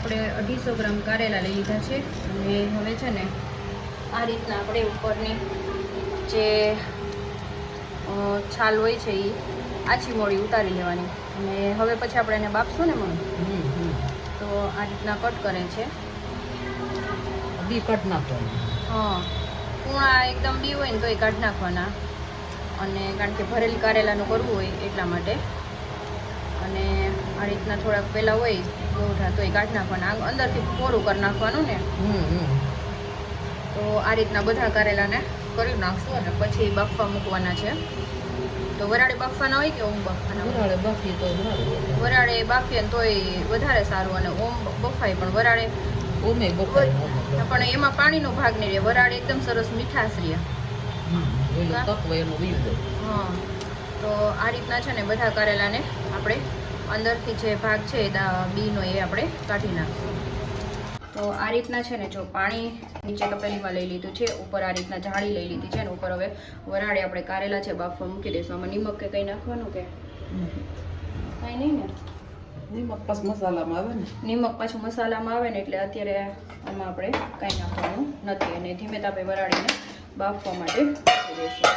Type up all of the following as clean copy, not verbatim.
આપણે 250 ગ્રામ કારેલા લઈ લીધા છે અને હવે છે ને આ રીતના આપણે ઉપરની જે છાલ હોય છે એ આછી મોડી ઉતારી લેવાની અને હવે પછી આપણે એને બાફશું ને મમ્મી તો આ રીતના કટ કરે છે બી કટ નાખવાનું. હા કૂણા એકદમ બી હોય ને તો એ કાઢી નાખવાના અને કારણ કે ભરેલ કારેલાનું કરવું હોય એટલા માટે અને આ રીતના થોડાક પહેલાં હોય ગોઠા તો એ કાઢી નાખવાના અંદરથી કોરું કરી નાખવાનું ને તો આ રીતના બધા કારેલાને કરી નાખશું અને પછી બાફવા મૂકવાના છે. તો વરાળે બાફવાના હોય કે ઓમ બાફવાના? વરાળે બાફીએ તો વરાળે બાફીએ તોય વધારે સારું અને ઓમ બફાય પણ વરાળે ઓમે બફાય પણ એમાં પાણીનો ભાગ નહીં રહે વરાળે એકદમ સરસ મીઠાશ રહે. તત્વ એનું વીવ જાય. હા તો આ રીતના છે ને બધા કારેલાને આપણે અંદરથી જે ભાગ છે બીનો એ આપણે કાઢી નાખીશું. તો આ રીતના છે ને જો પાણી નીચે તપેલીમાં લઈ લીધું છે ઉપર આ રીતના જાળી લઈ લીધી છે અને ઉપર હવે વરાળે આપણે કારેલા છે બાફવા મૂકી દઈશું. આમાં નિમક કે કંઈ નાખવાનું કે કાંઈ નહીં ને? નિમક પાછું મસાલામાં આવે ને. નિમક પાછું મસાલામાં આવે ને એટલે અત્યારે આમાં આપણે કાંઈ નાખવાનું નથી અને ધીમે તાપે વરાળીને બાફવા માટે મૂકી દઈશું.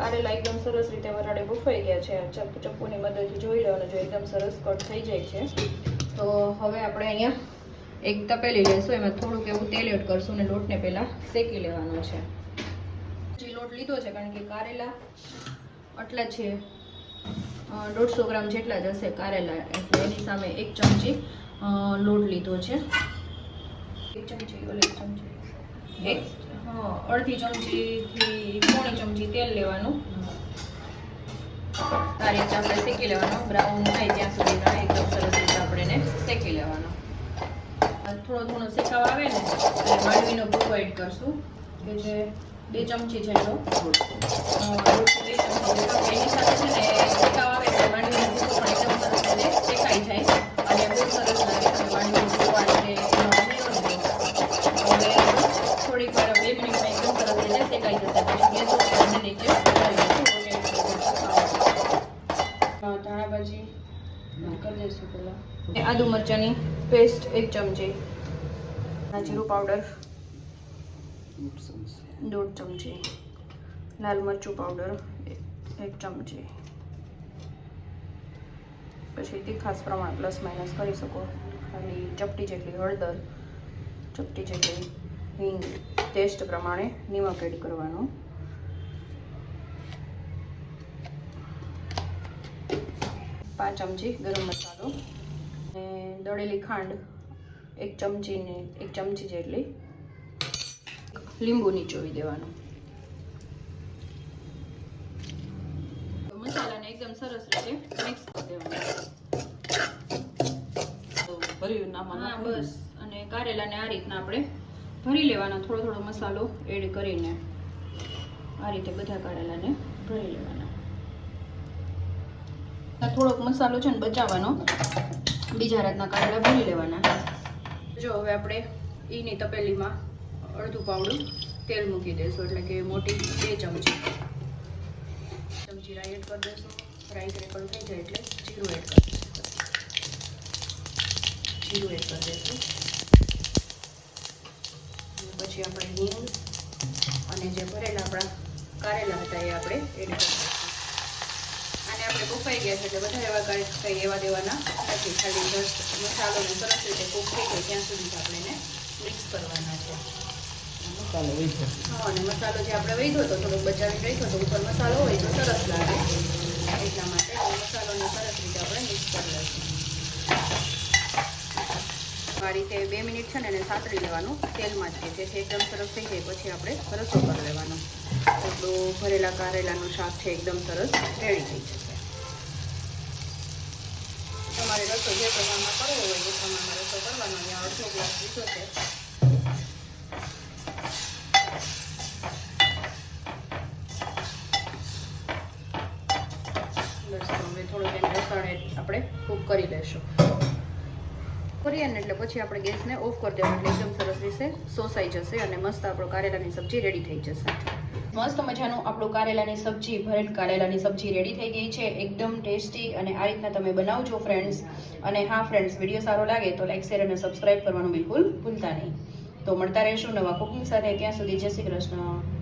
કારેલા એકદમ સરસ રીતે વરાળે બફાઈ ગયા છે. ચપ્પુની મદદથી જોઈ લેવાનું જો એકદમ સરસ કટ થઈ જાય છે તો હવે આપણે અહીંયા એક તપેલી લઈશું એમાં થોડુંક એવું તેલ એડ કરશું અને લોટને પહેલાં શેકી લેવાનો છે. જે લોટ લીધો છે કારણ કે કારેલા આટલા છે 150 ગ્રામ જેટલા જ હશે કારેલા એટલે એની સામે 1 ચમચી લોટ લીધો છે. 1 ચમચી અડધી ચમચીથી પોણી ચમચી તેલ લેવાનું. આ રીતે આપણે શેકી લેવાનું બ્રાઉન થાય ત્યાં સુધી એકદમ સરસ રીતે આપણે એને શેકી લેવાનો. થોડો ઘણો શેકાવ આવે ને એટલે માંડવીનો ભૂકો એડ કરશું કે જે 2 ચમચી જેટલો એની સાથે છે ને શેકાવ આવે એટલે માંડવીનો ભૂકો પણ એકદમ સરસ રીતે શેકાઈ જાય અને બહુ સરસ લાગે છે માંડવીનો ભૂકો એટલે હવે થોડીક વાર 2 મિનિટમાં એકદમ સરસ રીતે શેકાઈ જશે પછી ગેસ ઓફ કરીને નીચે ધાણા ભાજી કરી દઈશું પહેલાં. આદુ મરચાંની પેસ્ટ 1 ચમચી, જીરું પાવડર 1.5 ચમચી, લાલ મરચું પાવડર 1 ચમચી, પછી તીખાસ પ્રમાણ પ્લસ માઇનસ કરી શકો. ખાલી ચપટી જેટલી હળદર, ચપટી જેટલી હિંગ, ટેસ્ટ પ્રમાણે નિમક એડ કરવાનું. 5 ચમચી ગરમ મસાલો અને દળેલી ખાંડ 1 ચમચી જેટલી. લીંબુ નીચોવી દેવાનું. મસાલાને એકદમ સરસ રીતે મિક્સ કરી દેવાનું. હા બસ અને કારેલાને આ રીતના આપણે ભરી લેવાના. થોડો થોડો મસાલો એડ કરીને આ રીતે બધા કારેલાને ભરી લેવાના. થોડોક મસાલો છે ને બચાવવાનો, બીજા રાતના કારેલા ભરી લેવાના. જો હવે આપણે ઈની તપેલીમાં અડધું પાવડું તેલ મૂકી દઈશું એટલે કે મોટી 2 ચમચી રાઈ એડ કરી દઈશું. રાઈ ક્રેકલ થઈ જાય એટલે જીરું એડ કરી દઈશું. પછી આપણે હિંગ અને જે ભરેલા આપણા કારેલા હતા એ આપણે એડ કરી અને આપણે બફાઈ ગયા છે એટલે બધા એવા કંઈ એવા દેવાના નથી. ખાલી જસ્ટ મસાલોને સરસ રીતે કૂક થઈ જાય ત્યાં સુધી આપણે એને મિક્સ કરવાના છે. મસાલો વહી અને મસાલો જે આપણે વહીધો હતો થોડોક બચાવીને રાખ્યો તો ઉપર મસાલો હોય તો સરસ લાગે એટલા માટે મસાલોને સરસ રીતે આપણે મિક્સ કરી લઈશું. આ રીતે 2 મિનિટ છે ને એને સાતળી લેવાનું તેલમાં જ જેથી એકદમ સરસ થઈ જાય પછી આપણે રસો કરી લેવાનો. આપણું ભરેલા કારેલાનું શાક છે એકદમ સરસ રેડી થઈ જશે. તમારે રસો જે પ્રમાણમાં કરવો હોય એ પ્રમાણમાં રસો કરવાનો. અહીંયા 1/2 ગ્લાસ લીધો છે. બસ હવે થોડુંક એને રસાણે આપણે કૂક કરી લઈશું. કરીએ ને એટલે પછી આપણે ગેસને ઓફ કરી દેવાનું એટલે એકદમ સરસ રીતે સોસાઈ જશે અને મસ્ત આપણો કારેલાની સબ્જી રેડી થઈ જશે. મસ્ત મજાનું આપણું કારેલાની સબ્જી, ભરેલ કારેલાની સબ્જી રેડી થઈ ગઈ છે, એકદમ ટેસ્ટી. અને આ રીતના તમે બનાવજો ફ્રેન્ડ્સ. અને હા ફ્રેન્ડ્સ, વિડીયો સારો લાગે તો લાઈક, શેર અને સબસ્ક્રાઈબ કરવાનું બિલકુલ ભૂલતા નહીં. તો મળતા રહીશું નવા કુકિંગ સાથે. ત્યાં સુધી જય શ્રી કૃષ્ણ.